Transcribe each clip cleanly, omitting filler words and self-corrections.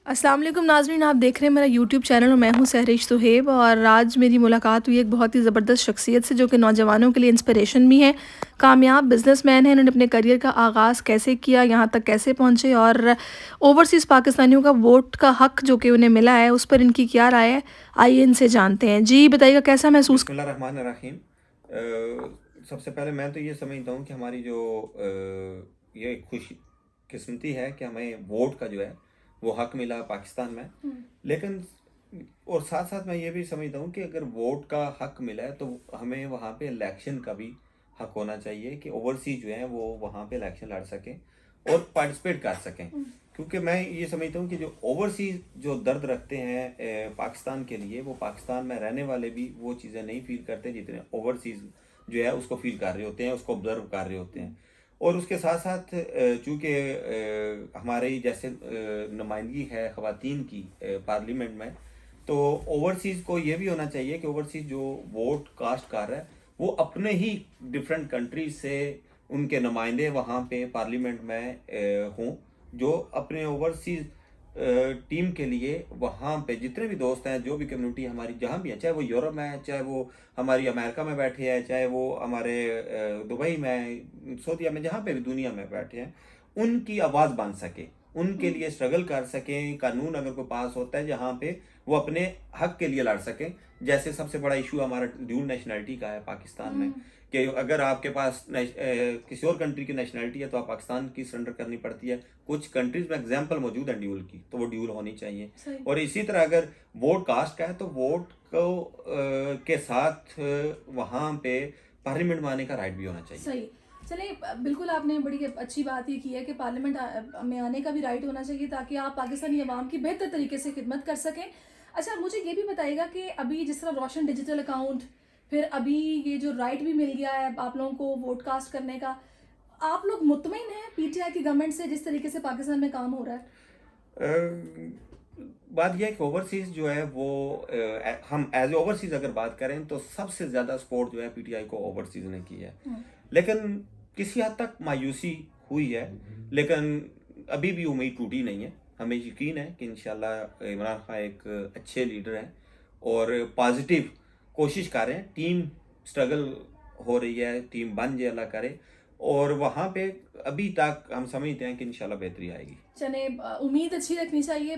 अस्सलाम वालेकुम नाज़रीन, आप देख रहे हैं मेरा यूट्यूब चैनल और मैं हूं सहरिश सुहेब। और आज मेरी मुलाकात हुई एक बहुत ही ज़बरदस्त शख्सियत से जो कि नौजवानों के लिए इंस्पिरेशन भी है। कामयाब बिजनेसमैन है। इन्होंने अपने करियर का आगाज़ कैसे किया, यहाँ तक कैसे पहुँचे और ओवरसीज़ पाकिस्तानियों का वोट का हक़ जो कि उन्हें मिला है उस पर इनकी क्या राय है, आइए इनसे जानते हैं। जी बताइएगा, कैसा महसूस। बिस्मिल्लाहिर्रहमानिर्रहीम। सबसे पहले मैं तो ये समझता हूँ कि हमारी जो ये खुश किस्मती है कि हमें वोट का जो है वो हक मिला पाकिस्तान में। लेकिन और साथ साथ मैं ये भी समझता हूँ कि अगर वोट का हक मिला है तो हमें वहाँ पे इलेक्शन का भी हक होना चाहिए कि ओवरसीज जो है वो वहाँ पे इलेक्शन लड़ सकें और पार्टिसिपेट कर सकें। क्योंकि मैं ये समझता हूँ कि जो ओवरसीज जो दर्द रखते हैं पाकिस्तान के लिए, वो पाकिस्तान में रहने वाले भी वो चीज़ें नहीं फील करते जितने ओवरसीज जो है उसको फील कर रहे होते हैं, उसको ऑब्जर्व कर रहे होते हैं। और उसके साथ साथ चूँकि हमारी जैसे नुमाइंदगी है ख़वातीन की पार्लियामेंट में, तो ओवरसीज़ को ये भी होना चाहिए कि ओवरसीज़ जो वोट कास्ट कर रहा है वो अपने ही डिफरेंट कंट्रीज से उनके नुमाइंदे वहाँ पे पार्लियामेंट में हों, जो अपने ओवरसीज टीम के लिए वहाँ पे जितने भी दोस्त हैं, जो भी कम्युनिटी हमारी जहाँ भी है, चाहे वो यूरोप में है, चाहे वो हमारी अमेरिका में बैठे हैं, चाहे वो हमारे दुबई में, सऊदीया में, जहाँ पे भी दुनिया में बैठे हैं, उनकी आवाज़ बन सके, उनके लिए स्ट्रगल कर सकें। कानून अगर कोई पास होता है जहाँ पे वो अपने हक के लिए लड़ सकें। जैसे सबसे बड़ा इशू हमारा ड्यूल नेशनलिटी का है पाकिस्तान में, कि अगर आपके पास किसी और कंट्री की नेशनलिटी है तो आप पाकिस्तान की सरेंडर करनी पड़ती है। कुछ कंट्रीज में एग्जाम्पल मौजूद है ड्यूल की, तो वो ड्यूल होनी चाहिए। और इसी तरह अगर वोट कास्ट का है तो वोट को के साथ वहाँ पे पार्लियामेंट में आने का राइट भी होना चाहिए। सही। चलिए, बिल्कुल आपने बड़ी अच्छी बात ये की है कि पार्लियामेंट में आने का भी राइट होना चाहिए ताकि आप पाकिस्तानी अवाम की बेहतर तरीके से खिदमत कर सकें। अच्छा, मुझे ये भी बताइएगा कि अभी जिस तरह रोशन डिजिटल अकाउंट, फिर अभी ये जो राइट भी मिल गया है आप लोगों को वोट कास्ट करने का, आप लोग मुतमईन हैं पीटीआई की गवर्नमेंट से जिस तरीके से पाकिस्तान में काम हो रहा है? बात यह है कि ओवरसीज जो है वो हम एज ओवरसीज अगर बात करें तो सबसे ज़्यादा सपोर्ट जो है पीटीआई को ओवरसीज ने की है। लेकिन किसी हद तक मायूसी हुई है, लेकिन अभी भी उम्मीद टूटी नहीं है। हमें यकीन है कि इंशाल्लाह इमरान खान एक अच्छे लीडर हैं और पॉजिटिव कोशिश कर रहे हैं। टीम स्ट्रगल हो रही है, टीम बन जाए अल्लाह करे, और वहाँ पे अभी तक हम समझते हैं कि इंशाल्लाह बेहतरी आएगी। चले, उम्मीद अच्छी रखनी चाहिए।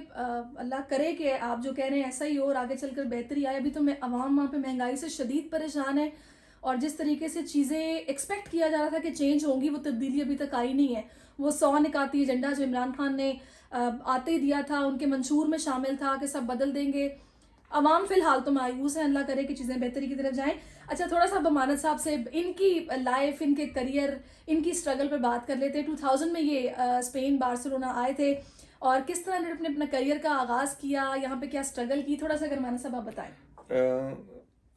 अल्लाह करे कि आप जो कह रहे हैं ऐसा ही हो और आगे चलकर बेहतरी आए। अभी तो अवाम वहाँ पे महंगाई से शदीद परेशान है और जिस तरीके से चीज़ें एक्सपेक्ट किया जा रहा था कि चेंज होंगी, वो तब्दीली अभी तक आई नहीं है। वो 100 निकाती एजेंडा जो इमरान खान ने आते ही दिया था, उनके मंशूर में शामिल था कि सब बदल देंगे। अवाम फिलहाल तो मायूस है। अल्लाह करे कि चीज़ें बेहतरी की तरफ जाएं। अच्छा, थोड़ा सा बमानत साहब से इनकी लाइफ, इनके करियर, इनकी स्ट्रगल पर बात कर लेते हैं। 2000 में ये स्पेन बार्सिलोना आए थे और किस तरह इन्होंने अपने करियर का आगाज़ किया, यहाँ पे क्या स्ट्रगल की, थोड़ा सा अगर मानस साहब आप बताएं।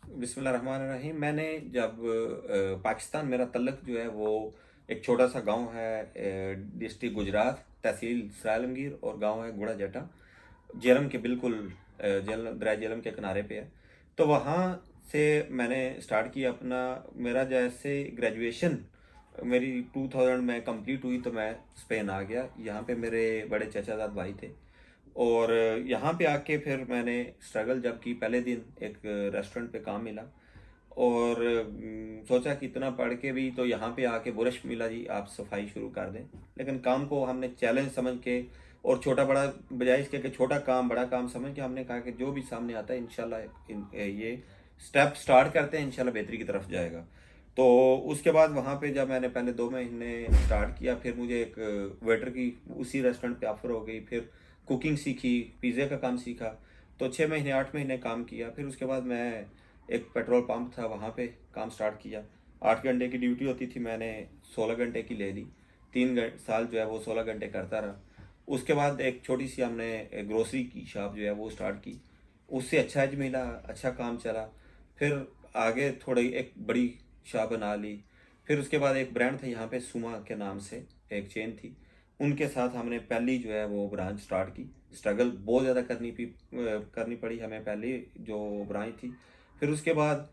बिस्मिल्लाहिर्रहमानिर्रहीम। मैंने जब पाकिस्तान, मेरा तल्लक जो है वो एक छोटा सा गांव है, डिस्ट्रिक्ट गुजरात, तहसील सरालमगीर, और गांव है गुड़ा जटा, जेलम के बिल्कुल दरिया जेलम के किनारे पे है। तो वहाँ से मैंने स्टार्ट किया अपना। मेरा जैसे ग्रेजुएशन मेरी 2000 में कंप्लीट हुई तो मैं स्पेन आ गया। यहाँ पे मेरे बड़े चचाजाद भाई थे, और यहाँ पे आके फिर मैंने स्ट्रगल जब की, पहले दिन एक रेस्टोरेंट पे काम मिला, और सोचा कि इतना पढ़ के भी तो यहाँ पे आके बुरश मिला जी, आप सफाई शुरू कर दें। लेकिन काम को हमने चैलेंज समझ के, और छोटा बड़ा बजाय इसके कि छोटा काम बड़ा काम समझ के, हमने कहा कि जो भी सामने आता है इंशाल्लाह ये स्टेप स्टार्ट करते हैं, इंशाल्लाह बेहतरी की तरफ जाएगा। तो उसके बाद वहाँ पे जब मैंने पहले 2 महीने स्टार्ट किया, फिर मुझे एक वेटर की उसी रेस्टोरेंट पे ऑफर हो गई। फिर कुकिंग सीखी, पिज़्ज़े का काम सीखा। तो 6 महीने 8 महीने काम किया। फिर उसके बाद मैं एक पेट्रोल पंप था वहाँ पे काम स्टार्ट किया। 8 घंटे की ड्यूटी होती थी, मैंने 16 घंटे की ले ली। 3 साल जो है वो 16 घंटे करता रहा। उसके बाद एक छोटी सी हमने ग्रोसरी की शॉप जो है वो स्टार्ट की। उससे अच्छा एज मिला, अच्छा काम चला। फिर आगे थोड़ी एक बड़ी शॉप बना ली। फिर उसके बाद एक ब्रांड था यहाँ पे, सुमा के नाम से एक चेन थी, उनके साथ हमने पहली जो है वो ब्रांच स्टार्ट की। स्ट्रगल बहुत ज़्यादा करनी पड़ी हमें पहले जो ब्रांच थी। फिर उसके बाद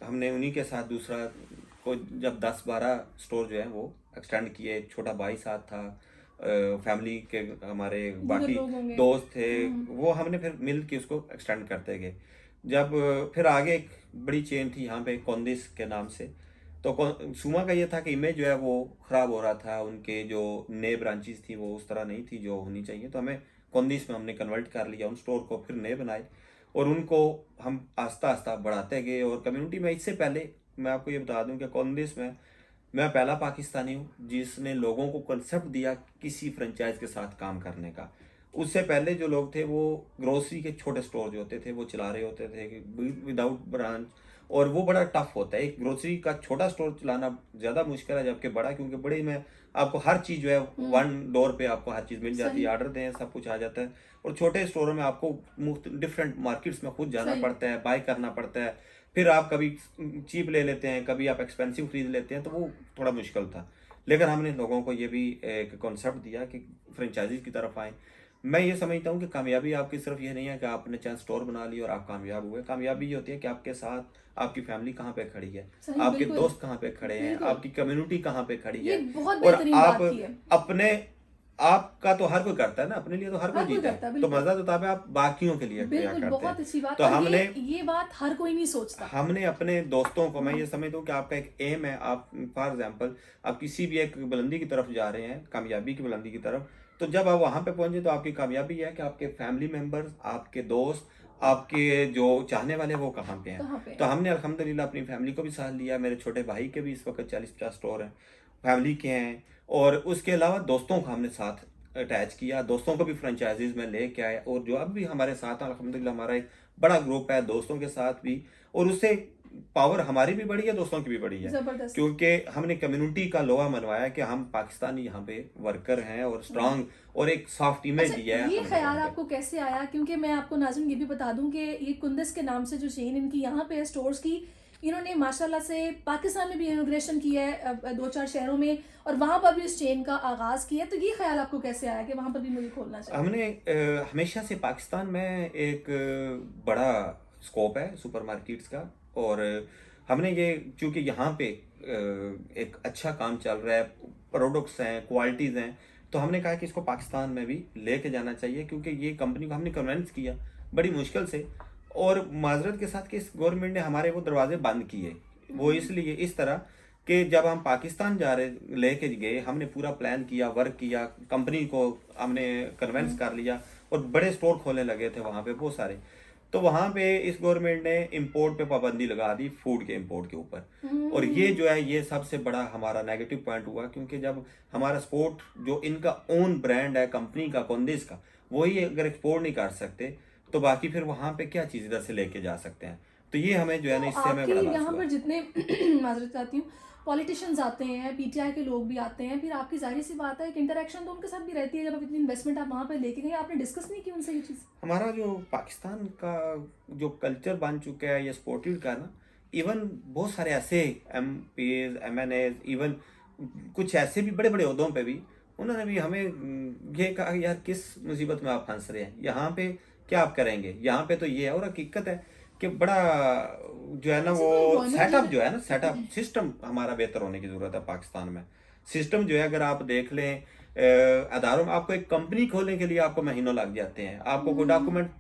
हमने उन्हीं के साथ दूसरा को जब 10-12 स्टोर जो है वो एक्सटेंड किए। छोटा भाई साथ था, फैमिली के हमारे दीगर बाकी लोग होंगे। दोस्त थे, वो हमने फिर मिल के उसको एक्सटेंड करते गए। जब फिर आगे एक बड़ी चेन थी यहाँ पे कोंदिस के नाम से, तो सुमा का ये था कि इमेज जो है वो ख़राब हो रहा था, उनके जो नए ब्रांचेस थी वो उस तरह नहीं थी जो होनी चाहिए, तो हमें कोंदिस में हमने कन्वर्ट कर लिया, उन स्टोर को फिर नए बनाए और उनको हम आस्ता आस्ता बढ़ाते गए। और कम्युनिटी में इससे पहले मैं आपको ये बता दूं कि कोंदिस में मैं पहला पाकिस्तानी हूँ जिसने लोगों को कंसेप्ट दिया किसी फ्रेंचाइज के साथ काम करने का। उससे पहले जो लोग थे वो ग्रोसरी के छोटे स्टोर जो होते थे वो चला रहे होते थे विदाउट ब्रांच, और वो बड़ा टफ होता है। एक ग्रोसरी का छोटा स्टोर चलाना ज़्यादा मुश्किल है जबकि बड़ा, क्योंकि बड़े में आपको हर चीज़ जो है वन डोर पे आपको हर चीज़ मिल जाती है, सही। ऑर्डर दें सब कुछ आ जाता है। और छोटे स्टोरों में आपको डिफरेंट मार्केट्स में खुद जाना सही। पड़ता है, बाय करना पड़ता है, फिर आप कभी चीप ले लेते हैं, कभी आप एक्सपेंसिव खरीद लेते हैं, तो वो थोड़ा मुश्किल था। लेकिन हमने लोगों को ये भी एक कॉन्सेप्ट दिया कि फ्रेंचाइजीज की तरफ आएँ। मैं ये समझता हूँ कि कामयाबी आपकी सिर्फ ये नहीं है कि आपने चाहे स्टोर बना ली और आप कामयाब हुए। कामयाबी ये होती है कि आपके साथ आपकी फैमिली कहाँ पे खड़ी है, सही, आपके बिल्कुल। दोस्त कहाँ पे खड़े हैं, बिल्कुल। आपकी कम्युनिटी कहाँ पे खड़ी ये है। बहुत और बेहतरीन आप बात की है। अपने आपका तो हर कोई करता है ना, अपने लिए तो हर कोई हर कोई जीता करता है, है, तो बिल्कुल। मजा तो तब है आप बाकियों के लिए क्या बिल्कुल, करते हैं। बहुत अच्छी बात। तो और हमने ये बात हर कोई नहीं सोचता। हमने अपने दोस्तों को, मैं ये समझता हूँ कि आपका एक एम है, आप फॉर एग्जांपल आप किसी भी एक बुलंदी की तरफ जा रहे हैं, कामयाबी की बुलंदी की तरफ, तो जब आप वहां पे पहुंचे तो आपकी कामयाबी है कि आपके फैमिली मेंबर्स, आपके दोस्त, आपके जो चाहने वाले वो कहाँ पे हैं। कहाँ पे तो है? हमने अल्हम्दुलिल्लाह अपनी फैमिली को भी साथ लिया, मेरे छोटे भाई के भी इस वक्त 40-50 स्टोर हैं, फैमिली के हैं, और उसके अलावा दोस्तों को हमने साथ अटैच किया, दोस्तों को भी फ्रेंचाइजीज में लेके आए, और जो अब भी हमारे साथ हैं अल्हम्दुलिल्लाह हमारा एक बड़ा ग्रुप है दोस्तों के साथ भी। और उससे पावर हमारी भी बढ़ी है, दोस्तों की भी बढ़ी है, जबरदस्त। क्योंकि हमने कम्युनिटी का लोहा मनवाया कि हम पाकिस्तानी यहाँ पे वर्कर हैं, और स्ट्रांग और एक सॉफ्ट इमेज अच्छा, दिया है ये हम ख्याल लोगों पे। आपको कैसे आया? क्योंकि मैं आपको नाज़रीन ये भी बता दूं कि ये कुंदस के नाम से जो चेन इनकी यहाँ पे है स्टोर्स की, इन्होंने माशाल्लाह से पाकिस्तान में भी इनोग्रेशन किया है, 2-4 शहरों में, और वहाँ पर भी इस चेन का आगाज़ किया है। तो ये ख्याल आपको कैसे आया कि वहाँ पर भी मुझे खोलना चाहिए? हमने हमेशा से पाकिस्तान में एक बड़ा स्कोप है सुपरमार्केट्स का, और हमने ये चूंकि यहाँ पे एक अच्छा काम चल रहा है, प्रोडक्ट्स हैं, क्वालिटीज़ हैं, तो हमने कहा कि इसको पाकिस्तान में भी लेके जाना चाहिए, क्योंकि ये कंपनी को हमने कन्विंस किया बड़ी मुश्किल से, और माजरत के साथ कि इस गवर्नमेंट ने हमारे वो दरवाजे बंद किए। वो इसलिए इस तरह कि जब हम पाकिस्तान जा रहे लेके गए, हमने पूरा प्लान किया, वर्क किया, कंपनी को हमने कन्विंस कर लिया, और बड़े स्टोर खोलने लगे थे वहाँ पे बहुत सारे। तो वहाँ पे इस गवर्नमेंट ने इंपोर्ट पे पाबंदी लगा दी, फूड के इंपोर्ट के ऊपर। और ये जो है ये सबसे बड़ा हमारा नेगेटिव पॉइंट हुआ, क्योंकि जब हमारा स्पोर्ट जो इनका ओन ब्रांड है कंपनी का, कोंदिस का, वही अगर एक्सपोर्ट नहीं कर सकते तो बाकी फिर वहाँ पे क्या चीज़ इधर से लेके जा सकते हैं। तो ये हमें जो है ना, तो इससे हमें आपके बड़ा लॉस यहाँ हुआ। पर जितने माजरत चाहती हूँ, पॉलिटिशियंस आते हैं, पीटीआई के लोग भी आते हैं, फिर आपकी जाहिर सी बात है एक इंटरेक्शन तो उनके साथ भी रहती है। जब आप इतनी इन्वेस्टमेंट आप वहाँ पर लेके गए, आपने डिस्कस नहीं की उनसे ये चीज़? हमारा जो पाकिस्तान का जो कल्चर बन चुका है ये स्पोर्टिव का ना, इवन बहुत सारे ऐसे एमपीज, एमएनएज, इवन कुछ ऐसे भी बड़े बड़े ओहदों पे भी उन्होंने भी हमें ये कहा कि यार किस मुसीबत में आप फंस रहे हैं, यहाँ पे क्या आप करेंगे, यहाँ पे तो ये है। और हकीकत है कि बड़ा जो है ना ऐसे वो तो एम्प्लॉयमेंट सेटअप जो जो है ना, सेटअप सिस्टम हमारा बेहतर होने की जरूरत है पाकिस्तान में। सिस्टम जो है अगर आप देख लें, अदारों में आपको एक कंपनी खोलने के लिए आपको महीनों लग जाते हैं, आपको कोई डॉक्यूमेंट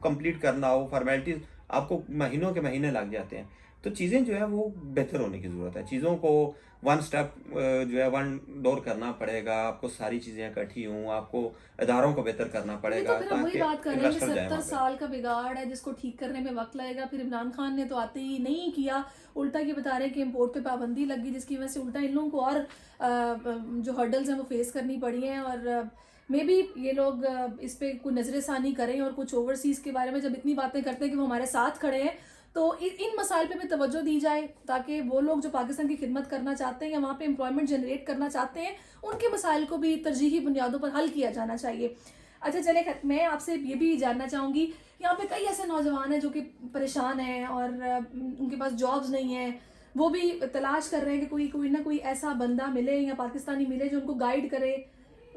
कंप्लीट करना हो, फॉर्मेलिटीज, आपको महीनों के महीने लग जाते हैं। तो चीज़ें जो है वो बेहतर होने की ज़रूरत है, चीज़ों को वन स्टेप जो है वन डोर करना पड़ेगा, आपको सारी चीज़ें इकट्ठी हों, आपको इदारों को बेहतर करना ये तो पड़ेगा फिर हम वही ताकि बात कर रहे हैं कि इन्वेस्टर जाए 70 वहाँ पे। साल का बिगाड़ है जिसको ठीक करने में वक्त लगेगा। फिर इमरान खान ने तो आते ही नहीं किया, उल्टा ये बता रहे हैं कि इम्पोर्ट पे पाबंदी लगी, जिसकी वजह से उल्टा इन लोगों को और जो हर्डल्स हैं वो फेस करनी पड़ी हैं। और मे बी ये लोग इस पे कोई नजरसानी करें, और कुछ ओवरसीज़ के बारे में जब इतनी बातें करते हैं कि वो हमारे साथ खड़े हैं, तो इन मसाइल पे भी तवज्जो दी जाए, ताकि वो लोग जो पाकिस्तान की खिदमत करना चाहते हैं या वहाँ पे एम्प्लॉयमेंट जनरेट करना चाहते हैं, उनके मसाइल को भी तरजीही बुनियादों पर हल किया जाना चाहिए। अच्छा चले, मैं आपसे ये भी जानना चाहूँगी, यहाँ पे कई ऐसे नौजवान हैं जो कि परेशान हैं और उनके पास जॉब्स नहीं हैं, वो भी तलाश कर रहे हैं कि कोई कोई ना कोई ऐसा बंदा मिले या पाकिस्तानी मिले जो उनको गाइड करे,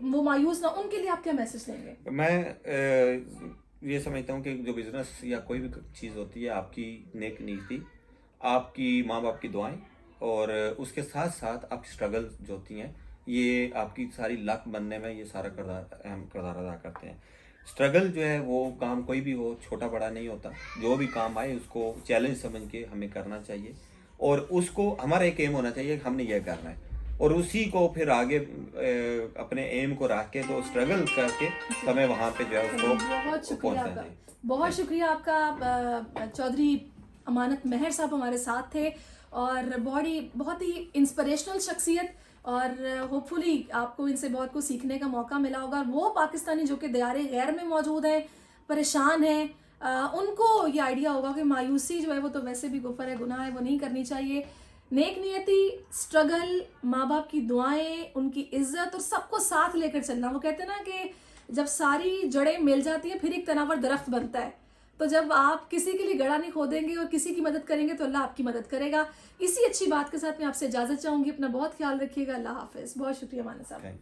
वो मायूस ना, उनके लिए आप क्या मैसेज देंगे? मैं ये समझता हूँ कि जो बिजनेस या कोई भी चीज़ होती है, आपकी नेक नीति, आपकी माँ बाप की दुआएं, और उसके साथ साथ आपकी स्ट्रगल जो होती हैं, ये आपकी सारी लक बनने में ये सारा अहम किरदार अदा करते हैं। स्ट्रगल जो है वो काम कोई भी हो, छोटा बड़ा नहीं होता, जो भी काम आए उसको चैलेंज समझ के हमें करना चाहिए और उसको हमारा एक एम होना चाहिए कि हमने यह करना है और उसी को फिर आगे अपने एम को रख के तो स्ट्रगल करके हमें वहाँ पे जो है उसको बहुत शुक्रिया पहुंचना आपका, चाहिए। बहुत शुक्रिया आपका। चौधरी अमानत मेहर साहब हमारे साथ थे और बहुत ही इंस्पिरेशनल शख्सियत और होपफुली आपको इनसे बहुत कुछ सीखने का मौका मिला होगा। वो पाकिस्तानी जो कि दियारे गैर में मौजूद हैं, परेशान हैं, उनको ये आइडिया होगा कि मायूसी जो है वो तो वैसे भी गुफर है, गुनाह है, वो नहीं करनी चाहिए। नेक नियति, स्ट्रगल, माँ बाप की दुआएं, उनकी इज्जत और सबको साथ लेकर चलना। वो कहते हैं ना कि जब सारी जड़ें मिल जाती हैं फिर एक तनावर दरख्त बनता है। तो जब आप किसी के लिए गड़ा नहीं खोदेंगे और किसी की मदद करेंगे तो अल्लाह आपकी मदद करेगा। इसी अच्छी बात के साथ मैं आपसे इजाज़त चाहूँगी। अपना बहुत ख्याल रखिएगा। अल्लाह हाफिज़। बहुत शुक्रिया माना साहब।